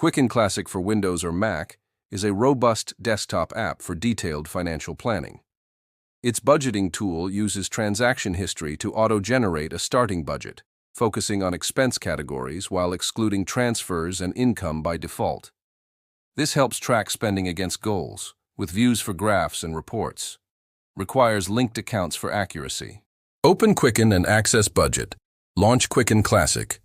Quicken Classic for Windows or Mac is a robust desktop app for detailed financial planning. Its budgeting tool uses transaction history to auto-generate a starting budget, focusing on expense categories while excluding transfers and income by default. This helps track spending against goals, with views for graphs and reports. Requires linked accounts for accuracy. Open Quicken and access Budget. Launch Quicken Classic.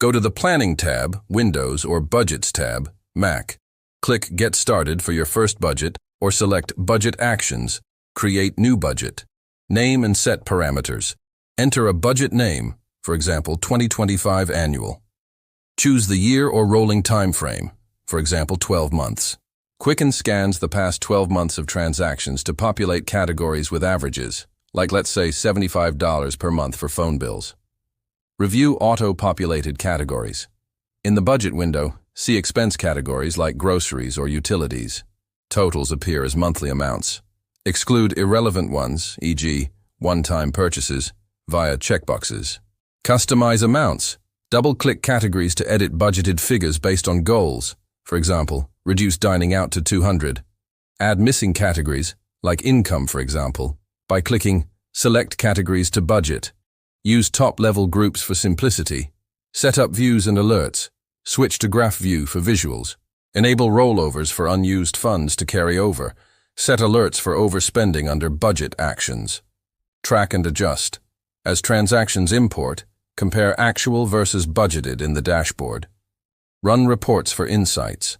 Go to the Planning tab, Windows, or Budgets tab, Mac. Click Get Started for your first budget, or select Budget Actions. Create new budget. Name and set parameters. Enter a budget name, for example, 2025 Annual. Choose the year or rolling time frame, for example, 12 months. Quicken scans the past 12 months of transactions to populate categories with averages, like let's say $75 per month for phone bills. Review auto-populated categories. In the budget window, see expense categories like groceries or utilities. Totals appear as monthly amounts. Exclude irrelevant ones, e.g., one-time purchases, via checkboxes. Customize amounts. Double-click categories to edit budgeted figures based on goals. For example, reduce dining out to $200. Add missing categories, like income for example, by clicking Select Categories to Budget. Use top-level groups for simplicity. Set up views and alerts. Switch to Graph View for visuals. Enable rollovers for unused funds to carry over. Set alerts for overspending under Budget Actions. Track and adjust. As transactions import, compare actual versus budgeted in the dashboard. Run reports for insights.